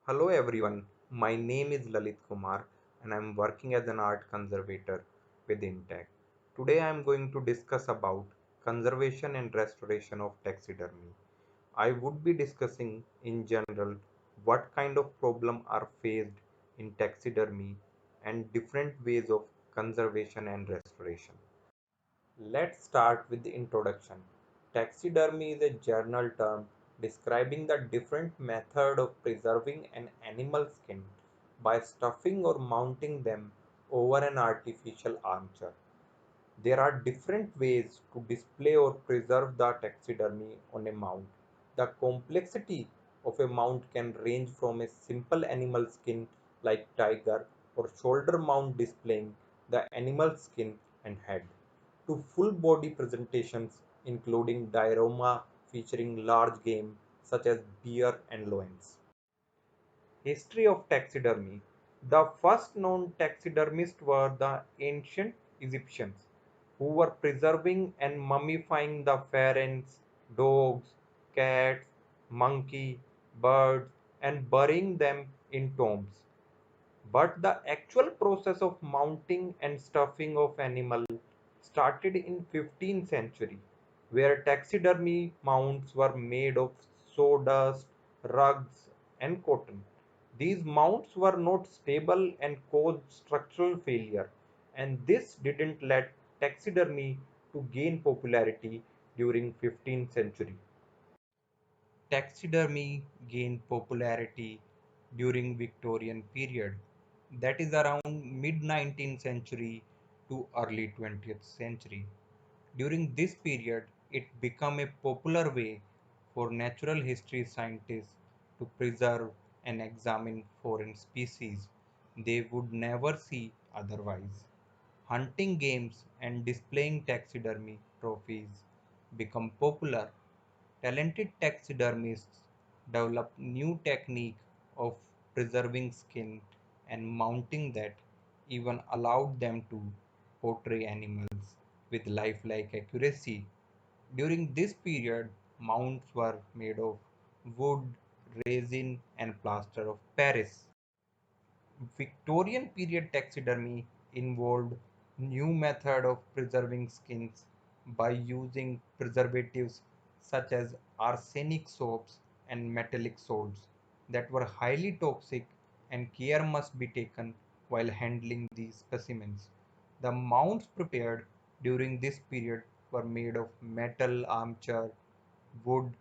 Hello everyone, my name is Lalit Kumar and I am working as an art conservator with Intech. Today I am going to discuss about conservation and restoration of taxidermy. I would be discussing in general what kind of problem are faced in taxidermy and different ways of conservation and restoration. Let's start with the introduction. Taxidermy is a general term describing the different method of preserving an animal skin by stuffing or mounting them over an artificial armature. There are different ways to display or preserve the taxidermy on a mount. The complexity of a mount can range from a simple animal skin like tiger or shoulder mount displaying the animal skin and head to full body presentations including diorama featuring large game such as deer and lions. History of taxidermy. The first known taxidermists were the ancient Egyptians, who were preserving and mummifying the pharaohs, dogs, cats, monkey, birds, and burying them in tombs. But the actual process of mounting and stuffing of animal started in 15th century, where taxidermy mounts were made of sawdust, rugs, and cotton. These mounts were not stable and caused structural failure, and this didn't let taxidermy to gain popularity during 15th century. Taxidermy gained popularity during Victorian period, that is around mid 19th century to early 20th century. During this period, it became a popular way for natural history scientists to preserve and examine foreign species they would never see otherwise. Hunting games and displaying taxidermy trophies become popular. Talented taxidermists developed new technique of preserving skin and mounting that even allowed them to portray animals with lifelike accuracy. During this period, mounts were made of wood, resin, and plaster of Paris. Victorian period taxidermy involved new method of preserving skins by using preservatives such as arsenic soaps and metallic salts that were highly toxic, and care must be taken while handling these specimens. The mounts prepared during this period were made of metal armature, wood,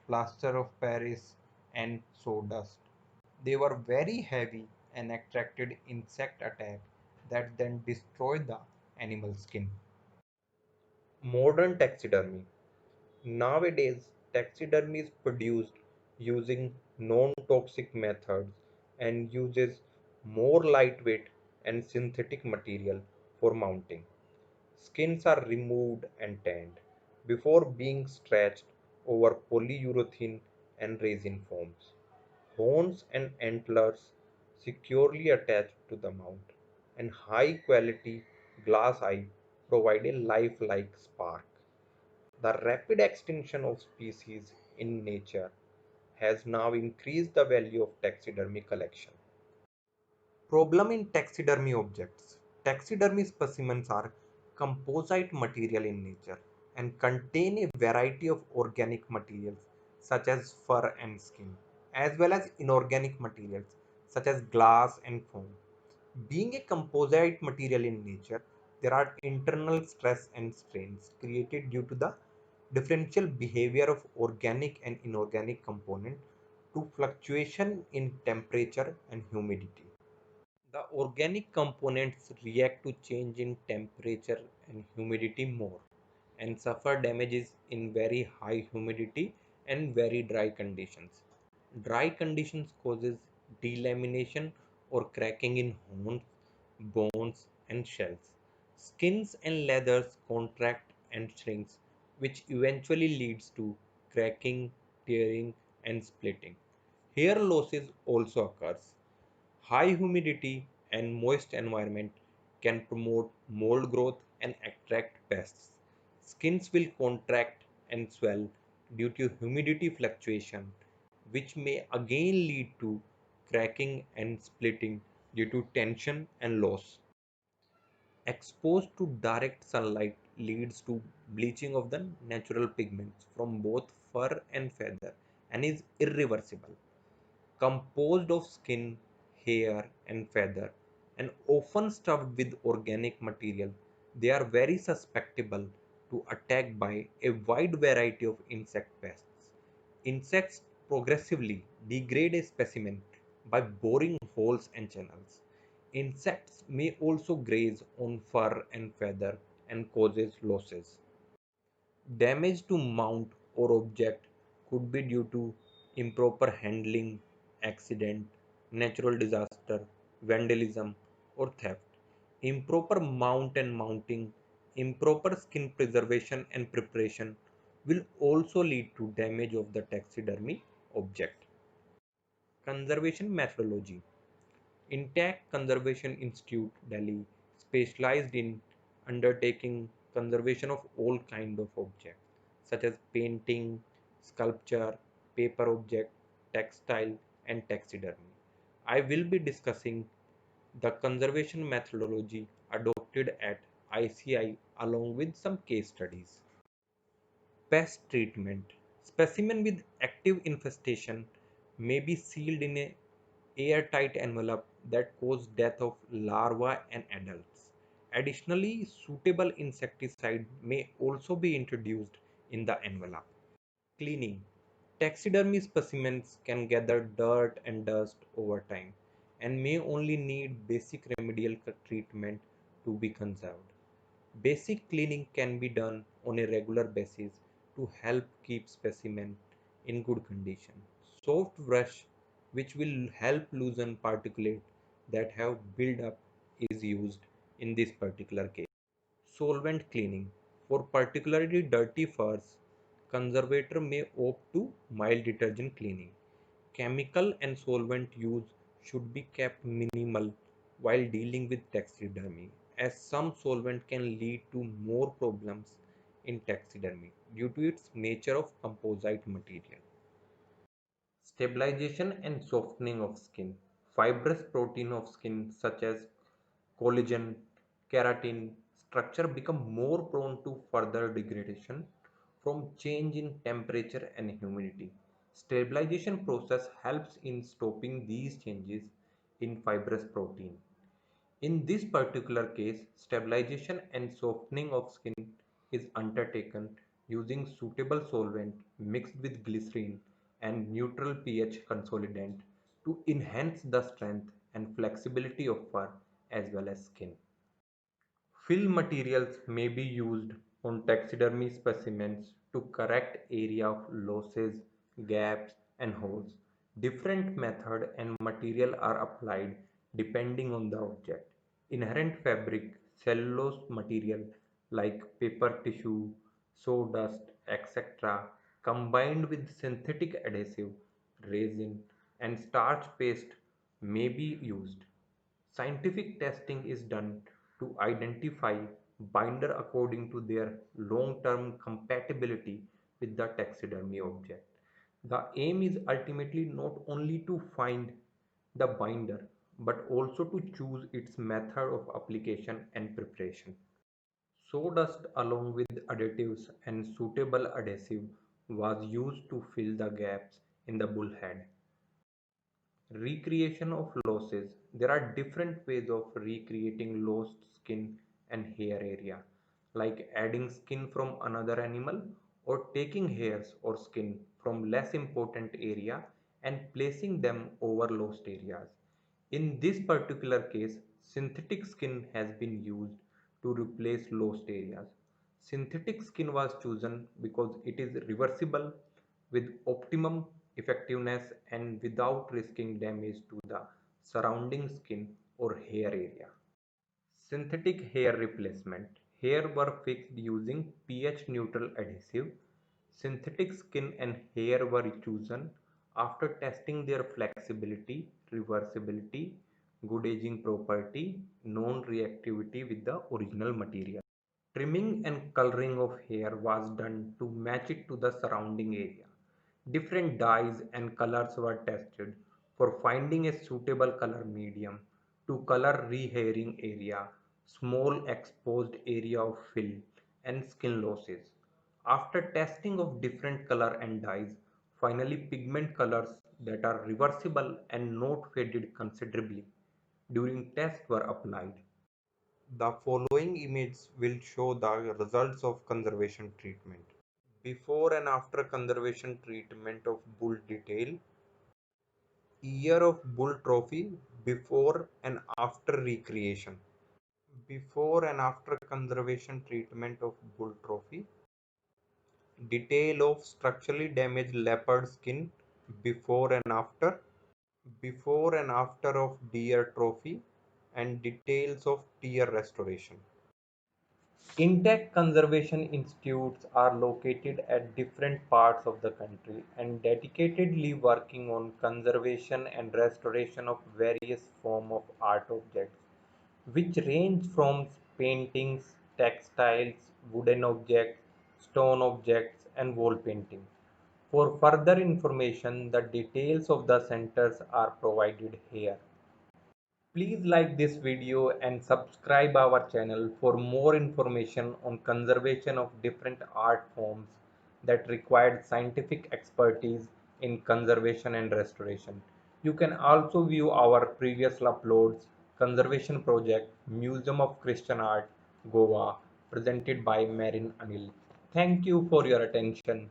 plaster of Paris, and sawdust. They were very heavy and attracted insect attack that then destroyed the animal skin. Modern taxidermy. Nowadays, taxidermy is produced using non-toxic methods and uses more lightweight and synthetic material for mounting. Skins are removed and tanned before being stretched over polyurethane and resin foams. Horns and antlers securely attached to the mount, and high quality glass eye provide a lifelike spark. The rapid extinction of species in nature has now increased the value of taxidermy collection. Problem in taxidermy objects. Taxidermy specimens are composite material in nature and contain a variety of organic materials such as fur and skin, as well as inorganic materials such as glass and foam. Being a composite material in nature, there are internal stress and strains created due to the differential behavior of organic and inorganic component to fluctuation in temperature and humidity. The organic components react to change in temperature and humidity more and suffer damages in very high humidity and very dry conditions. Dry conditions causes delamination or cracking in horns, bones and shells. Skins and leathers contract and shrinks, which eventually leads to cracking, tearing and splitting. Hair losses also occurs. High humidity and moist environment can promote mold growth and attract pests. Skins will contract and swell due to humidity fluctuation, which may again lead to cracking and splitting due to tension and loss. Exposed to direct sunlight leads to bleaching of the natural pigments from both fur and feather and is irreversible. Composed of skin, hair, and feather, and often stuffed with organic material, they are very susceptible to attack by a wide variety of insect pests. Insects progressively degrade a specimen by boring holes and channels. Insects may also graze on fur and feather and causes losses. Damage to mount or object could be due to improper handling, accident, natural disaster, vandalism, or theft. Improper mount and mounting, improper skin preservation and preparation will also lead to damage of the taxidermy object. Conservation methodology. Intact Conservation Institute, Delhi, specialized in undertaking conservation of all kinds of objects, such as painting, sculpture, paper object, textile, and taxidermy. I will be discussing the conservation methodology adopted at ICI along with some case studies. Pest treatment. Specimen with active infestation may be sealed in a airtight envelope that cause death of larvae and adults. Additionally, suitable insecticide may also be introduced in the envelope. Cleaning. Taxidermy specimens can gather dirt and dust over time and may only need basic remedial treatment to be conserved. Basic cleaning can be done on a regular basis to help keep specimen in good condition. Soft brush which will help loosen particulate that have built up is used in this particular case. Solvent cleaning. For particularly dirty furs, conservator may opt to mild detergent cleaning. Chemical and solvent use should be kept minimal while dealing with taxidermy, as some solvent can lead to more problems in taxidermy due to its nature of composite material. Stabilization and softening of skin. Fibrous protein of skin such as collagen, keratin structure become more prone to further degradation from change in temperature and humidity. Stabilization process helps in stopping these changes in fibrous protein. In this particular case, stabilization and softening of skin is undertaken using suitable solvent mixed with glycerin and neutral pH consolidant to enhance the strength and flexibility of fur as well as skin. Fill materials may be used on taxidermy specimens to correct area of losses, gaps, and holes. Different method and material are applied depending on the object. Inherent fabric, cellulose material like paper tissue, sawdust, etc., combined with synthetic adhesive, resin, and starch paste may be used. Scientific testing is done to identify binder according to their long-term compatibility with the taxidermy object. The aim is ultimately not only to find the binder but also to choose its method of application and preparation. Sawdust along with additives and suitable adhesive was used to fill the gaps in the bullhead. Recreation of losses. There are different ways of recreating lost skin and hair area, like adding skin from another animal or taking hairs or skin from less important area and placing them over lost areas. In this particular case, synthetic skin has been used to replace lost areas. Synthetic skin was chosen because it is reversible with optimum effectiveness and without risking damage to the surrounding skin or hair area. Synthetic hair replacement. Hair were fixed using pH neutral adhesive. Synthetic skin and hair were chosen after testing their flexibility, reversibility, good aging property, non reactivity with the original material. Trimming and coloring of hair was done to match it to the surrounding area. Different dyes and colors were tested for finding a suitable color medium to color rehairing area, small exposed area of fill, and skin losses. After testing of different color and dyes, finally pigment colors that are reversible and not faded considerably during test were applied. The following image will show the results of conservation treatment. Before and after conservation treatment of bull detail. Year of Bull Trophy before and after recreation. Before and after conservation treatment of Bull Trophy. Detail of structurally damaged leopard skin before and after. Before and after of Deer Trophy and details of tear restoration. Intact conservation institutes are located at different parts of the country and dedicatedly working on conservation and restoration of various forms of art objects, which range from paintings, textiles, wooden objects, stone objects, and wall paintings. For further information, the details of the centers are provided here. Please like this video and subscribe our channel for more information on conservation of different art forms that required scientific expertise in conservation and restoration. You can also view our previous uploads, Conservation Project, Museum of Christian Art, Goa, presented by Marin Anil. Thank you for your attention.